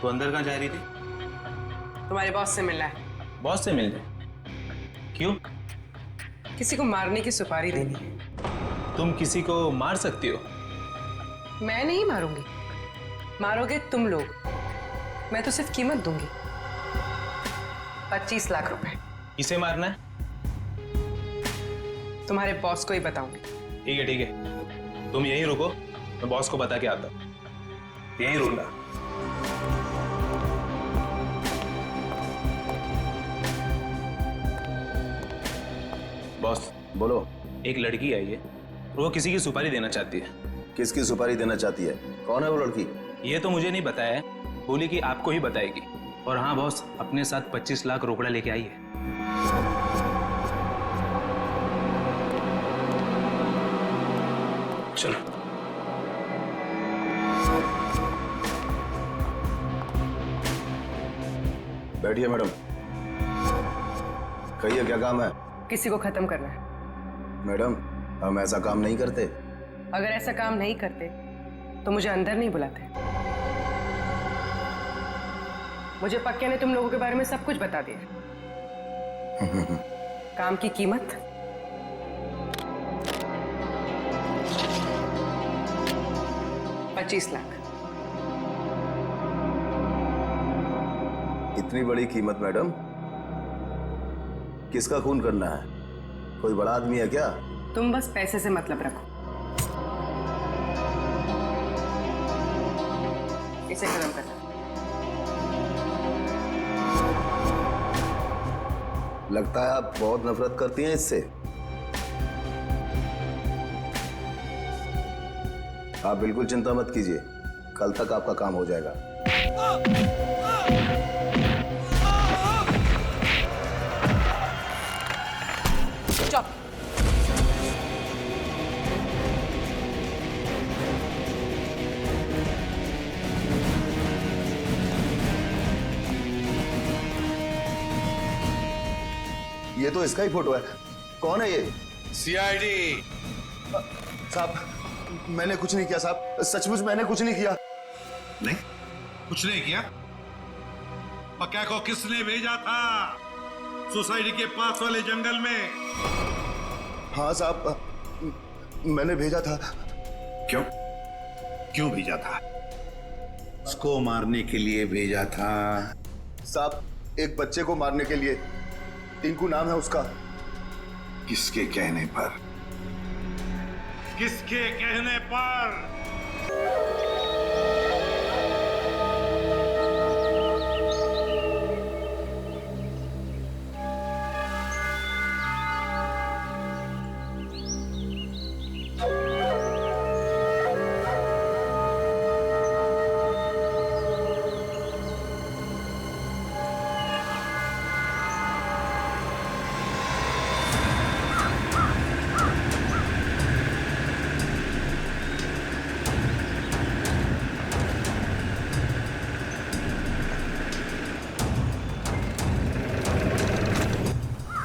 तो अंदर कहाँ जा रही थी? तुम्हारे बॉस से मिलना है। बॉस से मिलने? क्यों? किसी को मारने की सुपारी देनी है। तुम किसी को मार सकती हो? मैं नहीं मारूंगी, मारोगे तुम लोग। मैं तो सिर्फ कीमत दूंगी, 25 लाख रुपए। किसे मारना है? तुम्हारे बॉस को ही बताऊंगी। ठीक है ठीक है, तुम यहीं रुको, मैं बॉस को बता के आता हूँ। यहीं रुकना। बॉस बोलो। एक लड़की आई है, वो किसी की सुपारी देना चाहती है। किसकी सुपारी देना चाहती है? कौन है वो लड़की? ये तो मुझे नहीं बताया है, बोली कि आपको ही बताएगी। और हाँ बॉस, अपने साथ 25 लाख रोकड़ा लेके आई है। चलो। बैठिए मैडम। कहिए क्या काम है? किसी को खत्म करना है। मैडम हम ऐसा काम नहीं करते। अगर ऐसा काम नहीं करते तो मुझे अंदर नहीं बुलाते। मुझे पक्के ने तुम लोगों के बारे में सब कुछ बता दिया। काम की कीमत 25 लाख। इतनी बड़ी कीमत मैडम? किसका खून करना है? कोई बड़ा आदमी है क्या? तुम बस पैसे से मतलब रखो। इसे खत्म करना। लगता है आप बहुत नफरत करती हैं इससे। आप बिल्कुल चिंता मत कीजिए, कल तक आपका काम हो जाएगा। चुप। ये तो इसका ही फोटो है। कौन है ये? सीआईडी। साहब मैंने कुछ नहीं किया साहब, सचमुच मैंने कुछ नहीं किया। नहीं, कुछ नहीं किया? पक्का को किसने भेजा था सोसाइटी के पास वाले जंगल में? हाँ साहब, मैंने भेजा था। क्यों? क्यों भेजा था? उसको मारने के लिए भेजा था? साहब एक बच्चे को मारने के लिए। टिंकू नाम है उसका। किसके कहने पर? किसके कहने पर?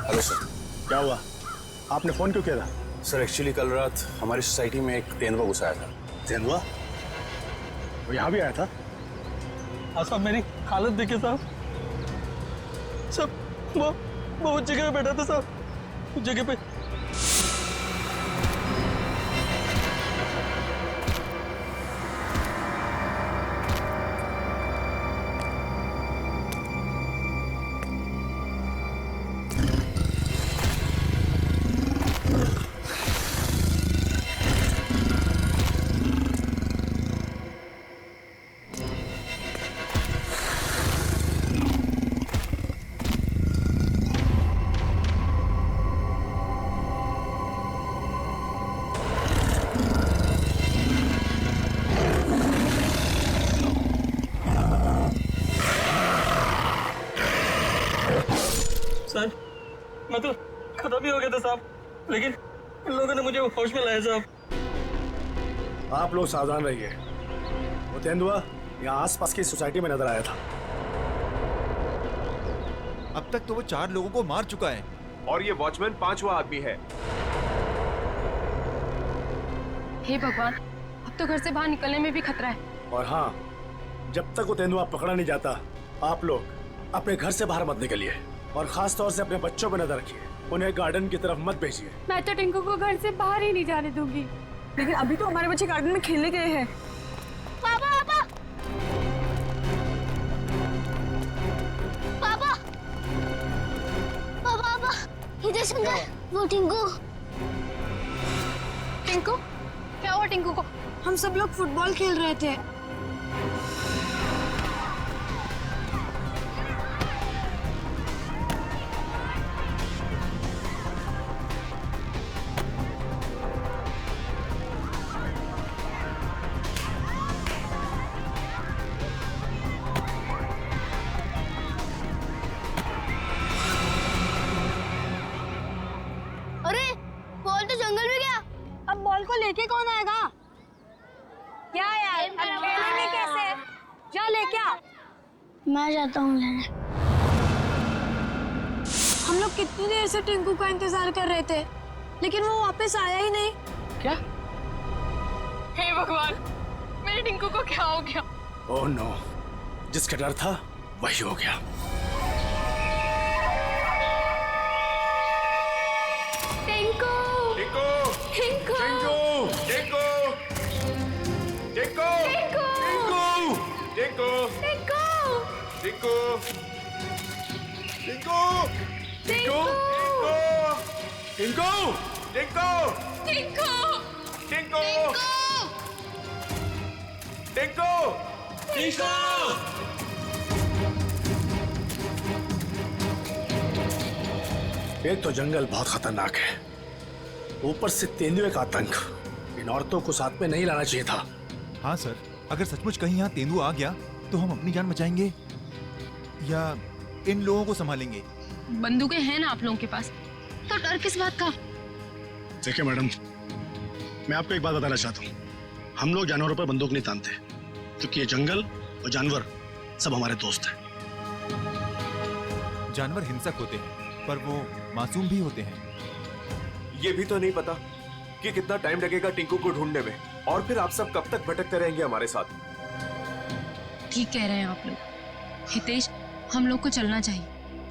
Hello sir. क्या हुआ? आपने फोन क्यों किया था? सर एक्चुअली कल रात हमारी सोसाइटी में एक तेंदुआ घुस आया था। तेंदुआ? वो यहाँ भी आया था? साहब मेरी हालत देखिए साहब। वो उस जगह पे बैठा था साहब, उस जगह पे। सर मैं तो खत्म ही हो गया था साहब, लेकिन इन लोगों ने मुझे होश में लाया साहब। आप लोग सावधान रहिए। वो तेंदुआ यहाँ आसपास की सोसाइटी में नजर आया था। अब तक तो वो 4 लोगों को मार चुका है और ये वॉचमैन 5वां आदमी है। हे भगवान, अब तो घर से बाहर निकलने में भी खतरा है। और हाँ, जब तक वो तेंदुआ पकड़ा नहीं जाता, आप लोग अपने घर से बाहर मत निकलिए और खास तौर से अपने बच्चों पर नजर रखिए। उन्हें गार्डन की तरफ मत भेजिए। मैं तो टिंकू को घर से बाहर ही नहीं जाने दूंगी। लेकिन अभी तो हमारे बच्चे गार्डन में खेलने गए हैं। पापा पापा पापा पापा पापा इधर सुन, वो टिंकू टिंकू क्या हुआ टिंकू को? हम सब लोग फुटबॉल खेल रहे थे। अरे बॉल तो जंगल में गया। अब बॉल को लेके कौन आएगा? क्या यार, अब खेलेंगे कैसे? जा लेके आ। मैं जाता हूँ लेने। हम लोग कितनी देर से टिंकू का इंतजार कर रहे थे, लेकिन वो वापस आया ही नहीं। क्या? हे भगवान, मेरे टिंकू को क्या हो गया? ओह नो, जिसका डर था वही हो गया। टिंकू टिंकू टिंकू टिंकू टिंकू टिंकू टिंकू टिंकू टिंकू टिंकू टिंकू टिंकू टिंकू टिंकू टिंकू टिंकू एक तो जंगल बहुत खतरनाक है, ऊपर से तेंदुए का आतंक। इन औरतों को साथ में नहीं लाना चाहिए था। हाँ सर, अगर सचमुच कहीं यहाँ तेंदुआ आ गया तो हम अपनी जान बचाएंगे या इन लोगों को संभालेंगे? बंदूकें हैं ना आप लोगों के पास, तो डर किस बात का? देखिए मैडम, मैं आपको एक बात बताना चाहता हूँ। हम लोग जानवरों पर बंदूक नहीं तानते, क्योंकि ये जंगल और जानवर सब हमारे दोस्त हैं। जानवर हिंसक होते हैं, पर वो मासूम भी होते हैं। ये भी तो नहीं पता कि कितना टाइम लगेगा टिंकू को ढूंढने में, और फिर आप सब कब तक भटकते रहेंगे हमारे साथ। ठीक कह रहे हैं आप लोग। हितेश, हम लोग को चलना चाहिए।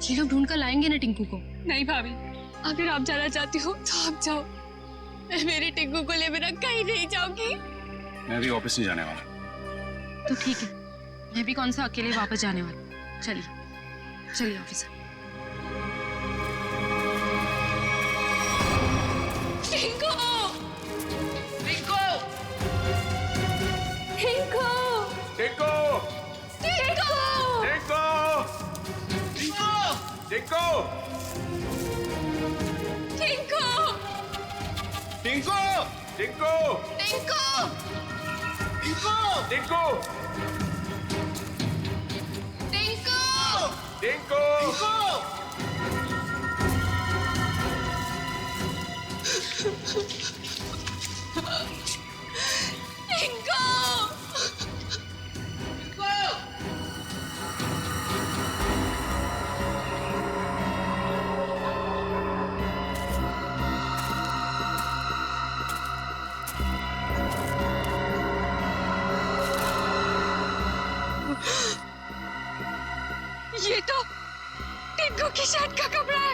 ये लोग ढूंढ कर लाएंगे ना टिंकू को। नहीं भाभी, अगर आप जाना चाहती हो तो आप जाओ। मैं मेरी टिंकू को ले बिना कहीं नहीं जाऊंगी। मैं भी ऑफिस नहीं जाने वाला। तो ठीक है, मैं भी कौन सा अकेले वापस जाने वाली। चलिए चलिए ऑफिस। टिंकू टिंकू टिंकू टिंकू टिंकू टिंकू टिंकू टिंकू टिंकू टिंकू टिंकू टिंकू टिंकू टिंकू ये तो टिंकू की शर्ट का कपड़ा है।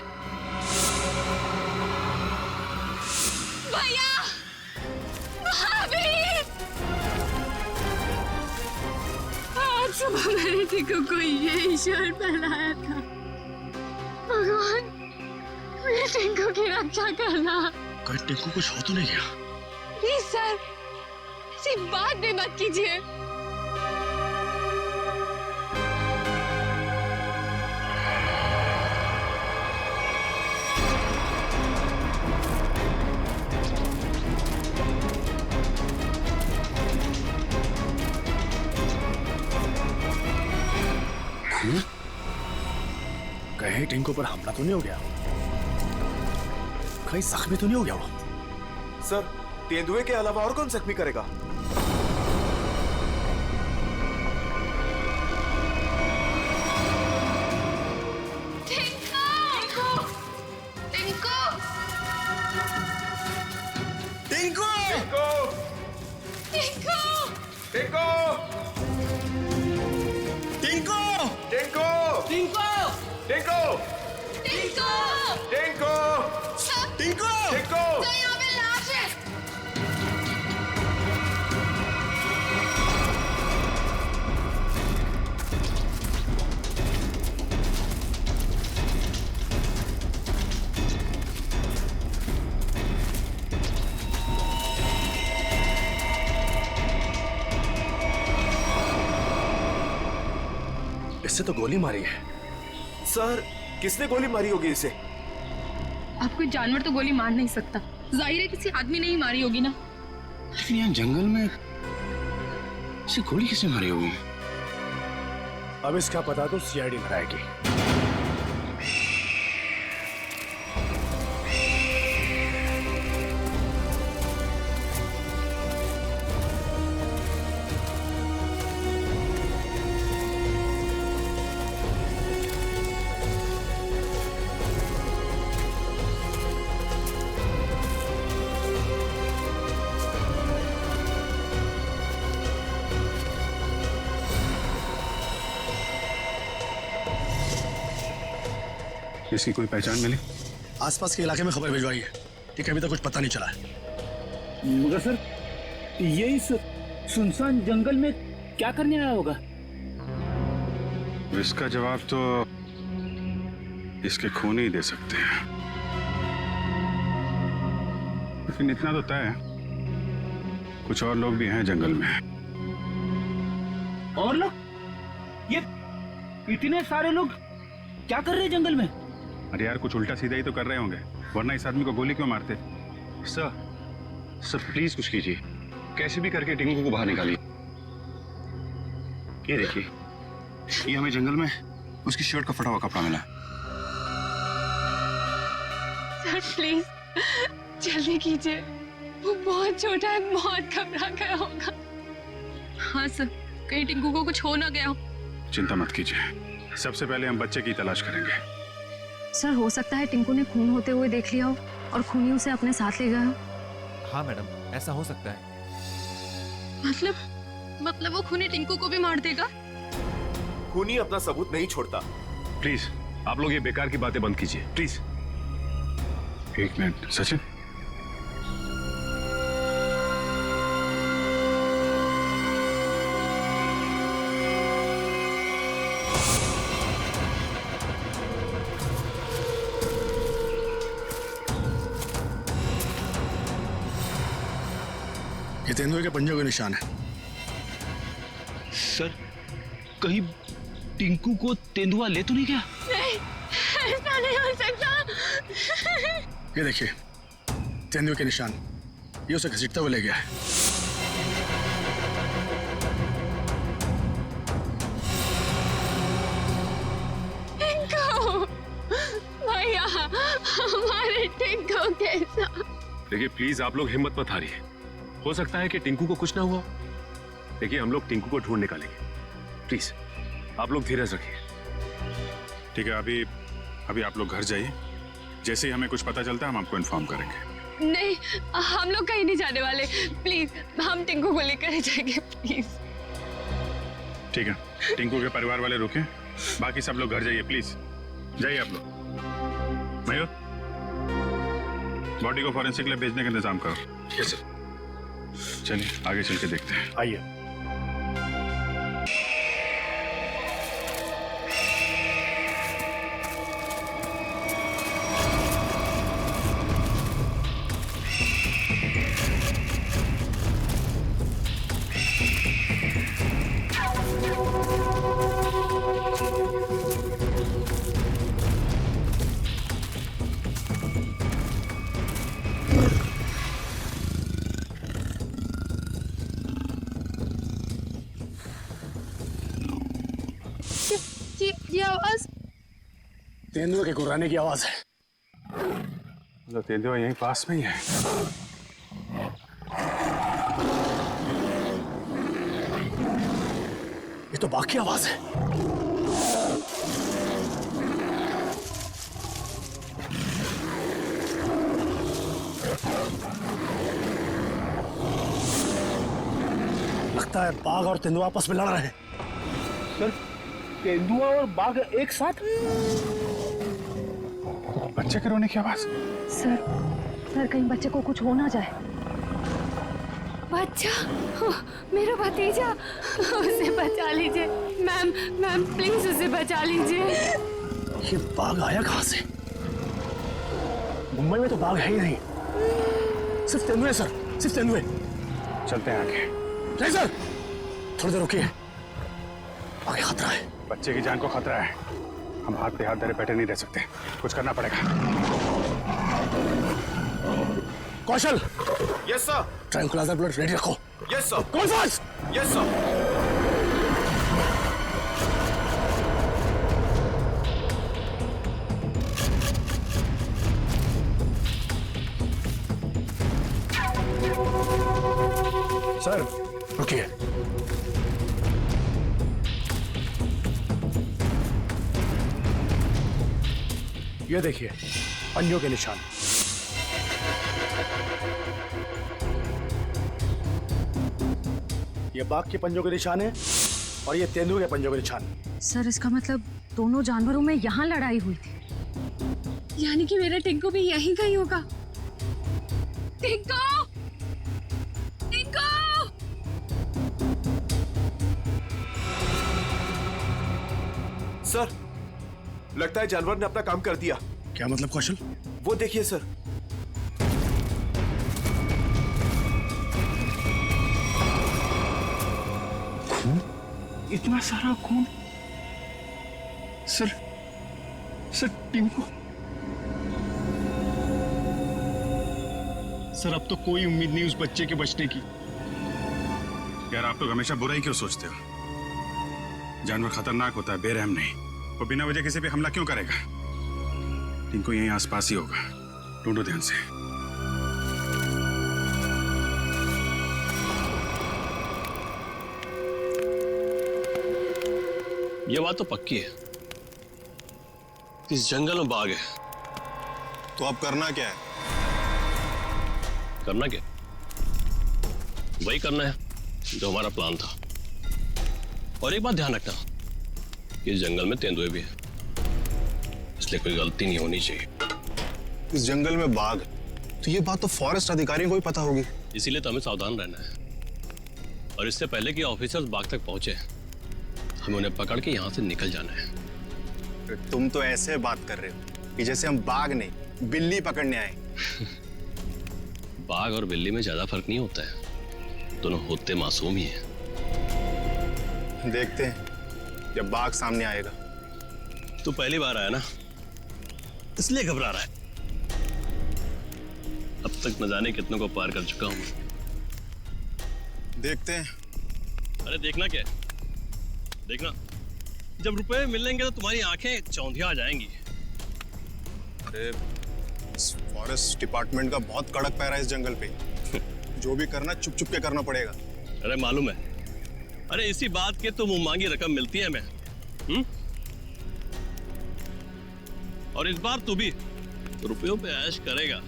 भैया, भाभी, आज सुबह मैंने टिंकू को यही शर्ट पहनाया था। भगवान, मेरे टिंकू की रक्षा करना। कहीं टिंकू कुछ हो तो नहीं गया? प्लीज सर, ऐसी बात भी मत कीजिए। कहीं टिंकू पर हमला तो नहीं हो गया? कहीं जख्मी तो नहीं हो गया वो? सर, तेंदुए के अलावा और कौन जख्मी करेगा? टिंकू टिंकू टिंकू टिंकू टिंकू टिंकू टिंकू टिंकू तो यहाँ पे लाश है। इससे तो गोली मारी है। सर किसने गोली मारी होगी इसे? अब कोई जानवर तो गोली मार नहीं सकता, जाहिर है किसी आदमी ने ही मारी होगी ना। लेकिन यहाँ जंगल में इसे गोली किसने मारी होगी? अब इसका पता तो सीआईडी लगाएगी। इसकी कोई पहचान मिली? आसपास के इलाके में खबर भिजवाई है, ठीक है, अभी तक कुछ पता नहीं चला है। मगर सर ये इस सुनसान जंगल में क्या करने आया होगा? इसका जवाब तो इसके खून ही दे सकते हैं। लेकिन इतना तो तय है, कुछ और लोग भी हैं जंगल में। और लोग? ये इतने सारे लोग क्या कर रहे हैं जंगल में? अरे यार कुछ उल्टा सीधा ही तो कर रहे होंगे, वरना इस आदमी को गोली क्यों मारते? सर प्लीज कुछ कीजिए, कैसे भी करके टिंकू को बाहर निकालिए। ये देखिए, ये हमें जंगल में उसकी शर्ट का फटा हुआ कपड़ा मिला। सर प्लीज जल्दी कीजिए, वो बहुत छोटा है, बहुत घबरा गया होगा। हाँ सर, कहीं टिंकू को कुछ हो ना गया हो। चिंता मत कीजिए, सबसे पहले हम बच्चे की तलाश करेंगे। सर हो सकता है टिंकू ने खून होते हुए देख लिया हो और खूनी उसे अपने साथ ले गया हो। हाँ मैडम, ऐसा हो सकता है। मतलब वो खूनी टिंकू को भी मार देगा? खूनी अपना सबूत नहीं छोड़ता। प्लीज आप लोग ये बेकार की बातें बंद कीजिए, प्लीज। एक मिनट सचिन, ये तेंदुए के पंजों के निशान है। सर कहीं टिंकू को तेंदुआ ले तो नहीं गया? नहीं, ऐसा नहीं हो सकता। ये देखिए तेंदुए के निशान, ये उसे घसीटता हुआ ले गया है। टिंकू भैया, हमारे टिंकू कैसा? देखिए प्लीज आप लोग हिम्मत मत हारिए, हो सकता है कि टिंकू को कुछ ना हुआ। देखिए हम लोग टिंकू को ढूंढ निकालेंगे, प्लीज आप लोग धीरज रखिए। ठीक है, अभी आप लोग घर जाइए, जैसे ही हमें कुछ पता चलता है हम आपको इन्फॉर्म करेंगे। नहीं, हम लोग कहीं नहीं जाने वाले, प्लीज हम टिंकू को लेकर जाएंगे, प्लीज। ठीक है, टिंकू के परिवार वाले रुके, बाकी सब लोग घर जाइए, प्लीज जाइए आप लोग। मयूर, बॉडी को फॉरेंसिक लैब भेजने का इंतजाम करो। Yes sir. चलिए आगे चल के देखते हैं। आइए। ये आवाज तेंदुए के गुर्राने की आवाज है। तो तेंदुआ यहीं पास में ही है। ये तो बाघ की आवाज है। लगता है बाघ और तेंदुआ आपस में लड़ रहे हैं। सर तेंदुआ और बाघ एक साथ? बच्चे के रोने की आवाज। सर कहीं बच्चे को कुछ हो ना जाए। बच्चा, मेरा भतीजा, उसे बचा लीजिए मैम प्लीज उसे बचा लीजिए। ये बाघ आया कहाँ से? मुंबई में तो बाघ है ही नहीं, सिर्फ तेंदुए सर, सिर्फ तेंदुए। चलते हैं आगे। नहीं सर, थोड़ी देर रुकिए, आगे खतरा है। बच्चे की जान को खतरा है, हम हाथ पे हाथ धरे बैठे नहीं रह सकते, कुछ करना पड़ेगा। Kaushal. Yes sir. Tranquilizer blood ready रखो। Yes sir. कौन फास्ट? Yes sir. सर रुकिए, ये देखिए पंजों के निशान। ये बाघ के पंजों के निशान है और ये तेंदुए के पंजों के निशान। सर इसका मतलब दोनों जानवरों में यहाँ लड़ाई हुई थी। यानी कि मेरा टिंकू भी यहीं कहीं होगा। टिंकू! टिंकू! सर लगता है जानवर ने अपना काम कर दिया। क्या मतलब कौशल? वो देखिए सर। इतना सारा खून। सर टिंकू। सर अब तो कोई उम्मीद नहीं उस बच्चे के बचने की। यार आप लोग हमेशा बुरा ही क्यों सोचते हो? जानवर खतरनाक होता है, बेरहम नहीं। वो बिना वजह किसी पे हमला क्यों करेगा? टिंकू यहीं आसपास ही होगा, ढूंढो ध्यान से। ये बात तो पक्की है, इस जंगल में बाघ है। तो अब करना क्या है? करना क्या? वही करना है जो हमारा प्लान था। और एक बात ध्यान रखना, इस जंगल में तेंदुए भी हैं, इसलिए कोई गलती नहीं होनी चाहिए। इस जंगल में बाघ, तो ये बात तो फॉरेस्ट अधिकारियों को भी पता होगी। इसीलिए तो हमें सावधान रहना है, और इससे पहले कि ऑफिसर्स बाघ तक पहुंचे हमें उन्हें पकड़ के यहाँ से निकल जाना है। तुम तो ऐसे बात कर रहे हो कि जैसे हम बाघ नहीं बिल्ली पकड़ने आए। बाघ और बिल्ली में ज्यादा फर्क नहीं होता है, दोनों होते मासूम ही हैं। देखते हैं जब बाघ सामने आएगा। तू पहली बार आया ना, इसलिए घबरा रहा है। अब तक न जाने कितनों को पार कर चुका हूं। देखते हैं। अरे देखना क्या है? देखना, जब रुपए मिलेंगे तो तुम्हारी आंखें चौंधिया आ जाएंगी। अरे फॉरेस्ट डिपार्टमेंट का बहुत कड़क पैरा है इस जंगल पे। जो भी करना चुप चुप के करना पड़ेगा। अरे मालूम है, अरे इसी बात के तो मुंह मांगी रकम मिलती है हमें। और इस बार तू भी रुपयों पे ऐश करेगा।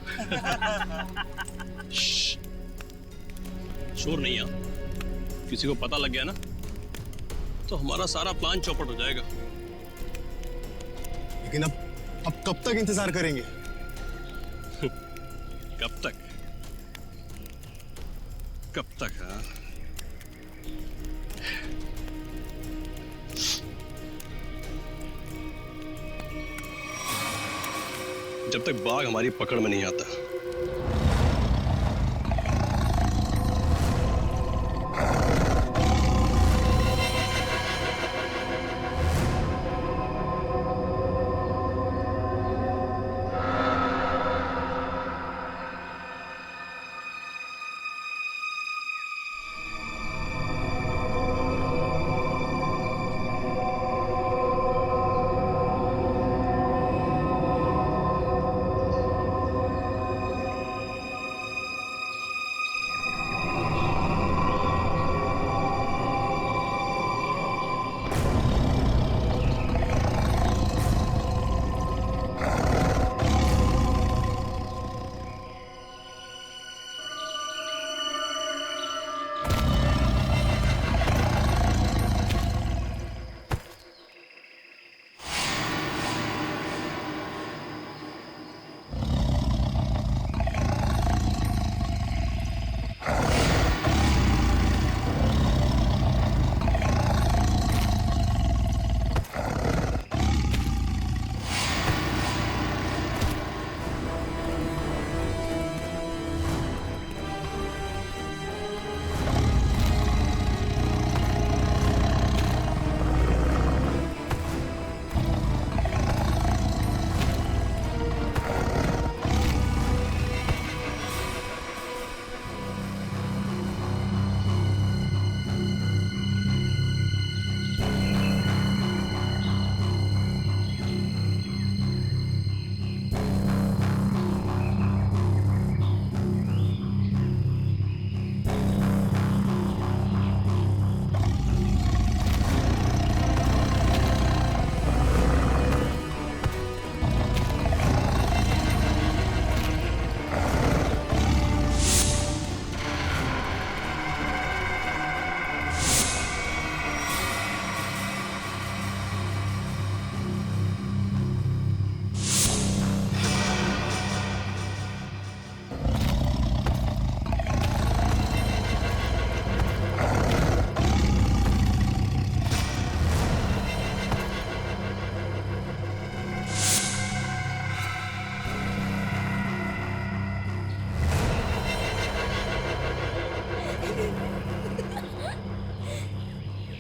शोर नहीं आ, किसी को पता लग गया ना तो हमारा सारा प्लान चौपट हो जाएगा। लेकिन अब कब तक इंतजार करेंगे? कब तक? कब तक? हाँ, जब तक बाघ हमारी पकड़ में नहीं आता।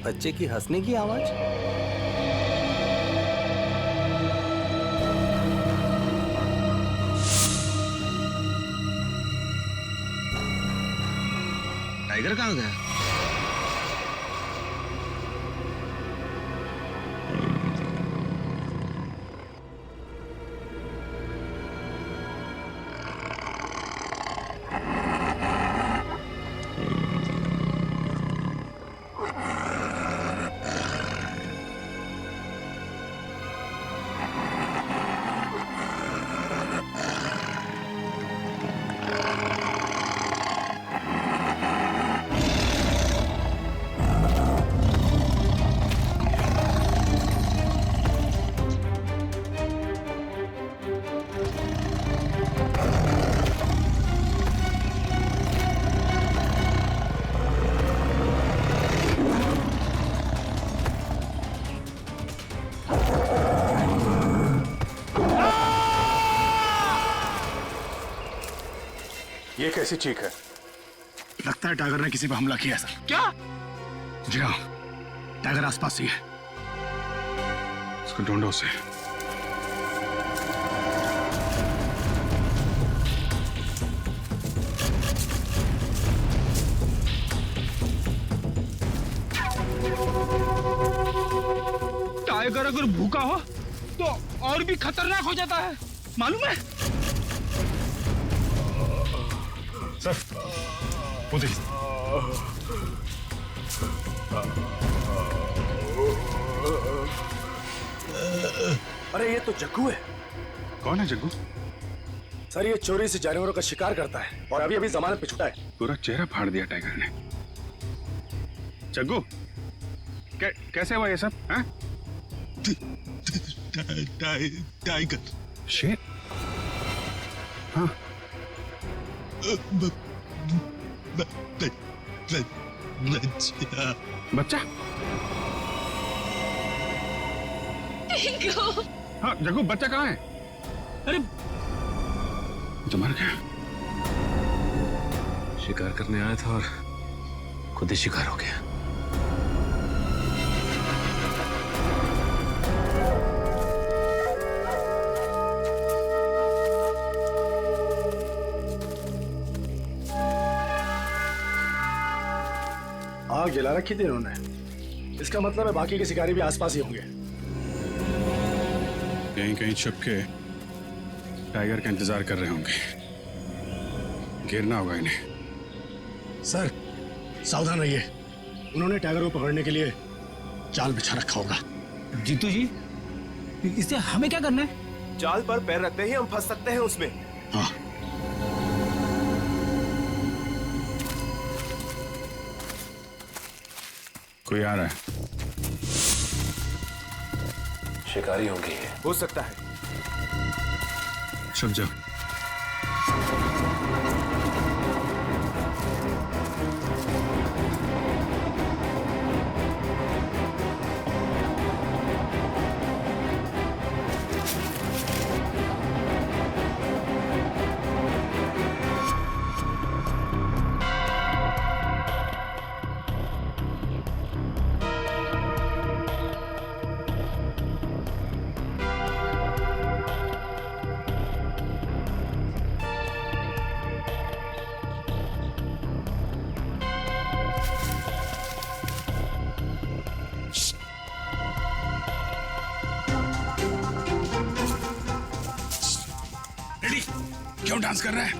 बच्चे की हंसने की आवाज। टाइगर कहाँ गया? ये कैसी चीख है? लगता है टाइगर ने किसी पर हमला किया सर। क्या? जी हाँ, टाइगर आसपास ही है। उसको ढूंढो उसे। टाइगर अगर भूखा हो तो और भी खतरनाक हो जाता है, मालूम है? सर, वो देखिए। अरे ये तो जग्गू है। कौन है जग्गू? सर ये चोरी से जानवरों का शिकार करता है और अभी अभी जमानत पे छुटा है। पूरा चेहरा फाड़ दिया टाइगर ने। जग्गू, कैसे हुआ ये सब? हैं? टाइगर। शेर? हाँ। बच्चा? हाँ जग्गू, बच्चा कहाँ है? अरे तो मर गया। शिकार करने आया था और खुद ही शिकार हो गया। आग जला रखी थी इन्होंने। इसका मतलब है बाकी के शिकारी भी आसपास ही होंगे। कहीं कहीं छुप के टाइगर का इंतजार कर रहे होंगे। गिरना होगा इन्हें। सर, सावधान रहिए। उन्होंने टाइगर को पकड़ने के लिए जाल बिछा रखा होगा। जीतू जी, इससे हमें क्या करना है? जाल पर पैर रखते ही हम फंस सकते हैं उसमें। हाँ। कोई आ रहा है। शिकारी होंगे। हो सकता है। छुप जाओ। क्यों डांस कर रहा है?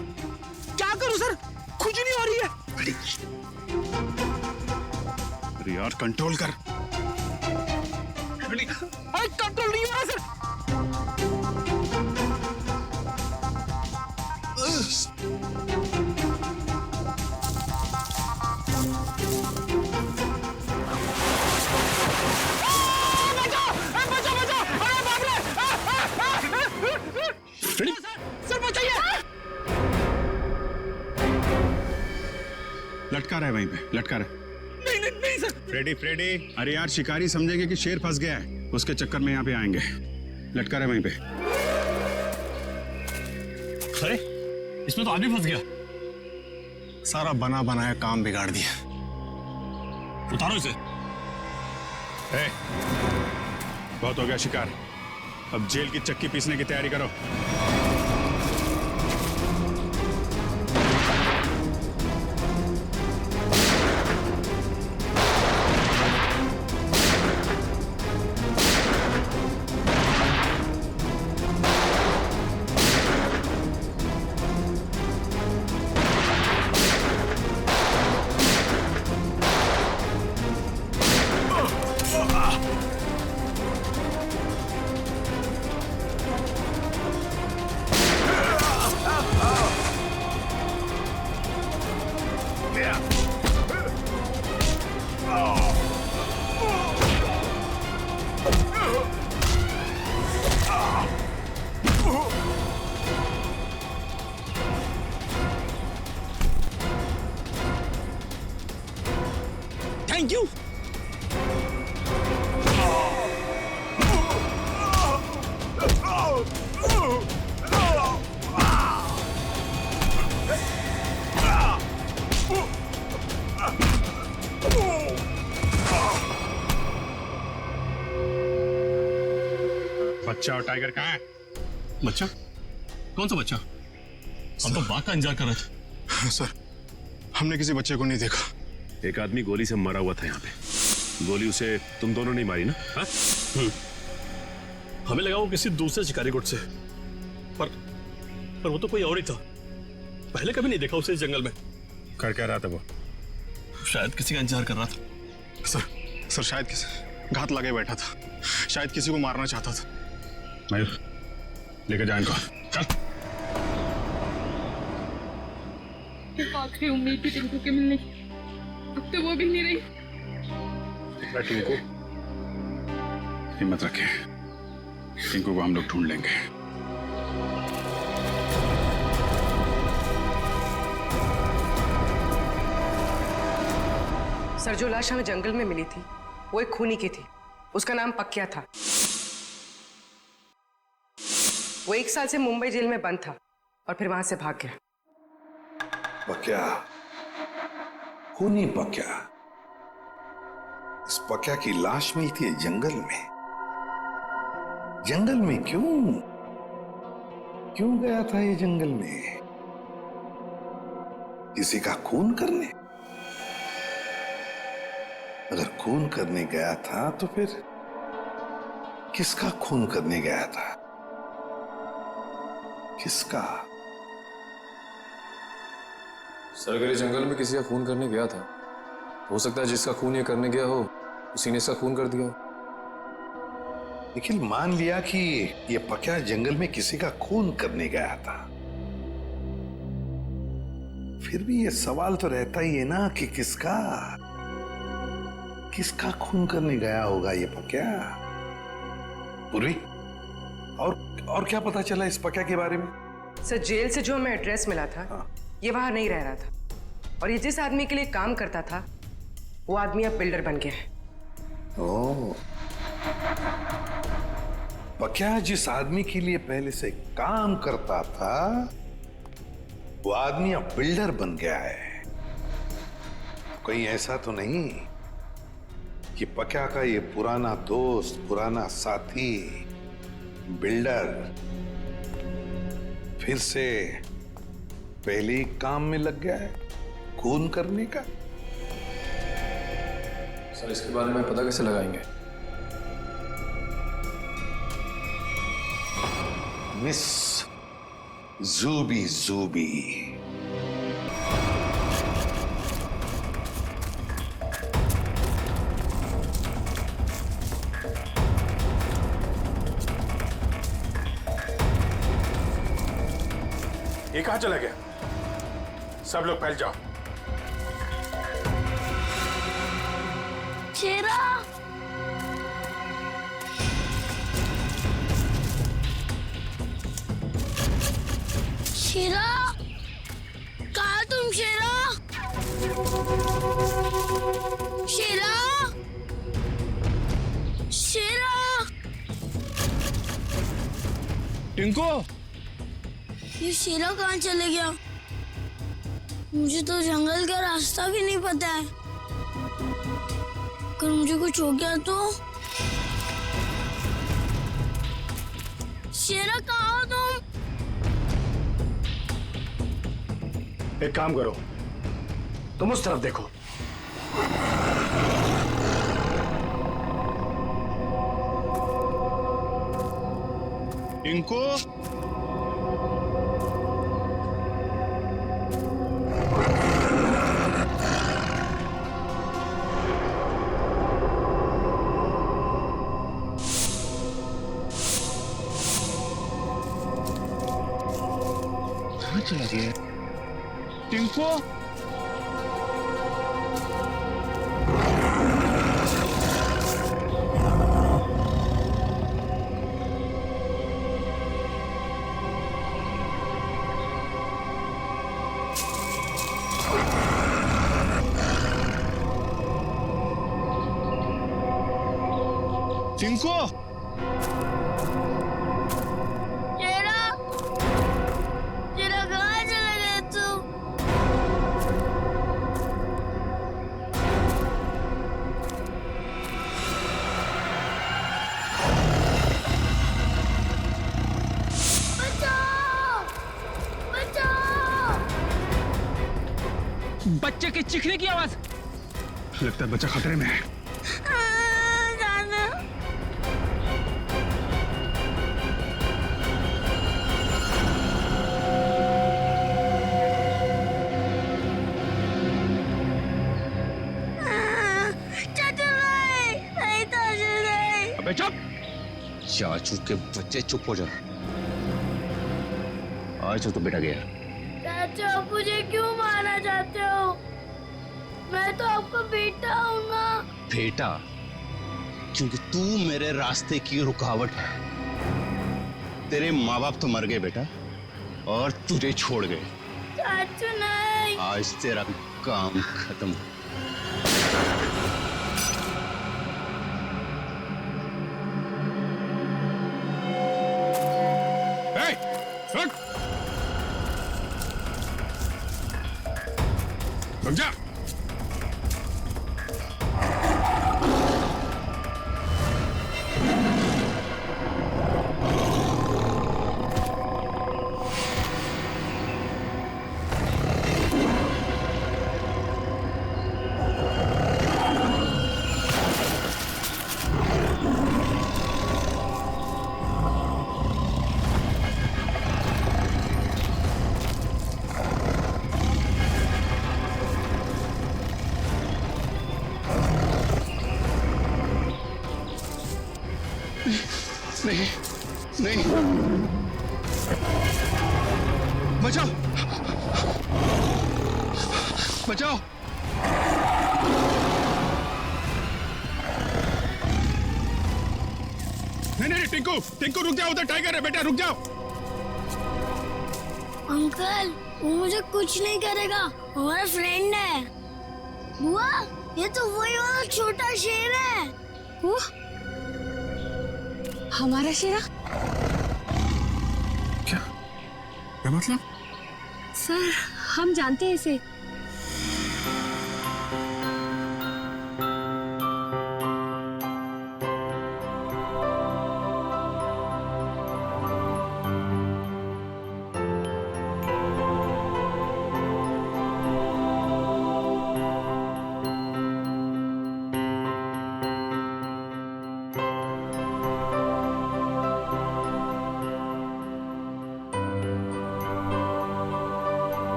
क्या करूं सर, खुजली हो रही है। अरे यार कंट्रोल कर। अरे कंट्रोल नहीं हो रहा सर। लटका रहा है वहीं पे, लटका रहा है। नहीं सर। फ्रेडी, अरे यार शिकारी समझेंगे कि शेर फंस गया है, उसके चक्कर में यहाँ पे आएंगे। लटका रहा है वहीं पे। अरे इसमें तो आदमी फंस गया। सारा बना बनाया काम बिगाड़ दिया। उतारो इसे। ए, बहुत हो गया शिकार, अब जेल की चक्की पीसने की तैयारी करो। Thank you. बच्चा और टाइगर कहाँ है? बच्चा? कौन सा बच्चा? हम तो बाघ का इंतजार कर रहे थे। सर, हमने किसी बच्चे को नहीं देखा। एक आदमी गोली से मरा हुआ था यहाँ पे। गोली उसे तुम दोनों ने मारी ना? हाँ? हमें लगा वो किसी दूसरे शिकारी गुट से, पर वो तो कोई और ही था। पहले कभी नहीं देखा उसे इस जंगल में। कर क्या रहा था वो? शायद किसी का इंतजार कर रहा था। सर शायद किसी घात लगे बैठा था, शायद किसी को मारना चाहता था। मयूर, लेकर जा इनको। चल। आखिरी उम्मीद थी टिंकू के मिलने की, अब तो वो भी नहीं रही। टिंकू, हिम्मत रखे, टिंकू को हम लोग ढूंढ लेंगे। सर, जो लाश हमें जंगल में मिली थी वो एक खूनी की थी। उसका नाम पक्या था। वो 1 साल से मुंबई जेल में बंद था और फिर वहां से भाग गया। पक्या, खूनी पक्या। इस पक्या की लाश मिलती है जंगल में। जंगल में क्यों गया था ये जंगल में? किसी का खून करने? अगर खून करने गया था तो फिर किसका खून करने गया था? किसका? सर, अगर ये जंगल में किसी का खून करने गया था, हो सकता है जिसका खून ये करने गया हो उसी ने इसका खून कर दिया। निखिल, मान लिया कि ये पक्या जंगल में किसी का खून करने गया था, फिर भी ये सवाल तो रहता ही है ना कि किसका खून करने गया होगा ये पक्या? पूर्वी, और क्या पता चला इस पक्या के बारे में? सर, जेल से जो हमें एड्रेस मिला था, ये वहां नहीं रह रहा था और ये जिस आदमी के लिए काम करता था वो आदमी अब बिल्डर बन गया है। ओह, पक्या जिस आदमी के लिए पहले से काम करता था वो आदमी अब बिल्डर बन गया है। कहीं ऐसा तो नहीं कि पक्या का ये पुराना दोस्त, पुराना साथी बिल्डर फिर से पहले ही काम में लग गया है खून करने का? सर, इसके बारे में पता कैसे लगाएंगे? मिस जूबी ये कहाँ चला गया? सब लोग फैल जाओ। शेरा, शेरा, कहाँ तुम? शेरा, शेरा, शेरा। टिंकू, ये शेरा कहाँ चले गया? मुझे तो जंगल का रास्ता भी नहीं पता है। अगर मुझे कुछ हो गया तो? शेरा कहाँ हो तुम? एक काम करो, तुम उस तरफ देखो। टिंकू, कहाँ चला गया? टिंकू, टिंकू, शेरा, शेरा कहाँ चला गया तू? बचाओ! बचाओ! बच्चे के चीखने की आवाज। लगता है बच्चा खतरे में है। जाना। चाचू नहीं, चाचू नहीं। अबे चुप! चाचू के बच्चे चुप हो जा। आज तो बेटा गया। चाचू आप मुझे क्यों मारना चाहते हो? मैं तो आपका बेटा हूँ ना। बेटा, क्योंकि तू मेरे रास्ते की रुकावट है। तेरे माँ बाप तो मर गए बेटा, और तुझे छोड़ गए। चाचू नहीं। आज तेरा काम खत्म। रुक जा। नहीं, नहीं, बचाओ, बचाओ। नहीं, टिंकू, टिंकू रुक जाओ, उधर टाइगर है बेटा, रुक जाओ। अंकल, वो मुझे कुछ नहीं करेगा, हमारा फ्रेंड है। बुआ, ये तो वही वाला छोटा शेर है। वो हमारा शेरा? क्या मतलब? सर, हम जानते हैं इसे।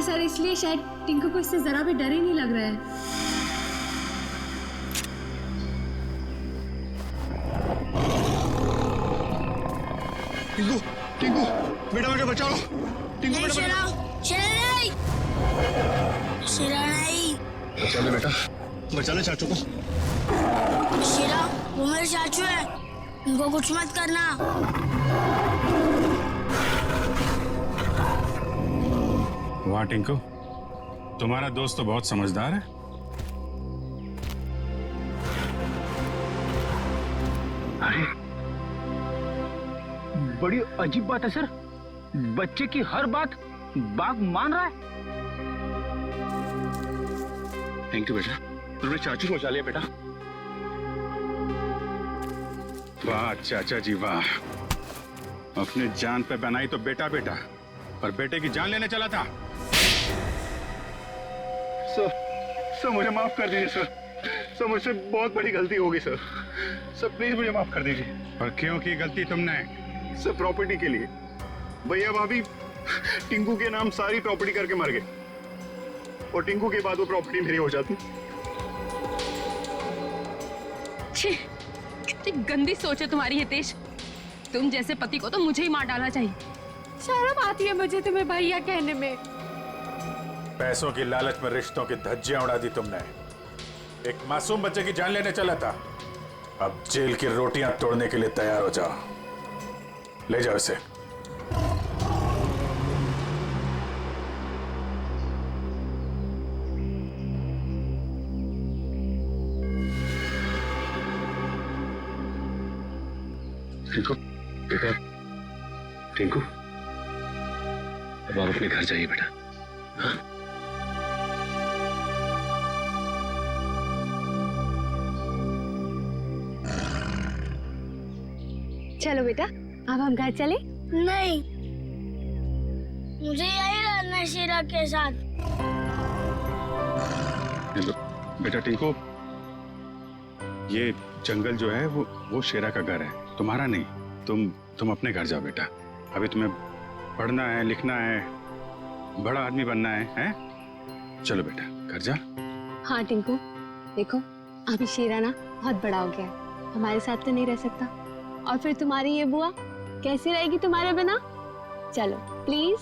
सर, इसलिए शायद टिंकू को इससे जरा भी डर ही नहीं लग रहा है। टिंकू, टिंकू, बेटा मुझे बचाओ। टिंकू बेटा, शेरा नहीं, शेरा नहीं। बचा ले बेटा, बचा ले चाचू को। शेरा, वो मेरे चाचू है, उनको कुछ मत करना। वाह टिंकू, तुम्हारा दोस्त तो बहुत समझदार है। बड़ी अजीब बात है सर, बच्चे की हर बात बाघ मान रहा है। थैंक यू बेटा, तुमने चाचू को बचा लिया बेटा। वाह चाचा जी वाह, अपने जान पे बनाई तो बेटा बेटा, पर बेटे की जान लेने चला था। सर मुझे माफ कर दीजिए सर मुझसे बहुत बड़ी गलती होगी सर प्लीज मुझे माफ कर दीजिए। और क्यों की गलती तुमने? सर प्रॉपर्टी के लिए, भैया भाभी टिंकू के नाम सारी प्रॉपर्टी करके मर गए और टिंकू के बाद वो प्रॉपर्टी मेरी हो जाती। छी, कितनी गंदी सोच है तुम्हारी हितेश। तुम जैसे पति को तो मुझे ही मार डालना चाहिए। शर्म आती है मुझे तुम्हें भैया कहने में। पैसों की लालच में रिश्तों की धज्जियां उड़ा दी तुमने। एक मासूम बच्चे की जान लेने चला था, अब जेल की रोटियां तोड़ने के लिए तैयार हो जाओ। ले जाओ इसे। टिंकू बेटा, टिंकू अब आप अपने घर जाइए बेटा। हाँ? चलो बेटा, अब हम घर चले। नहीं, मुझे यही रहना है शीरा के साथ। बेटा टिंकू, ये जंगल जो है वो शेरा का घर है, तुम्हारा नहीं। तुम अपने घर जाओ बेटा। अभी तुम्हें पढ़ना है, लिखना है, बड़ा आदमी बनना है, हैं? चलो बेटा घर जा। हाँ टिंकू, देखो अभी शीरा ना बहुत बड़ा हो गया है, हमारे साथ तो नहीं रह सकता। और फिर तुम्हारी ये बुआ कैसी रहेगी तुम्हारे बिना? चलो प्लीज।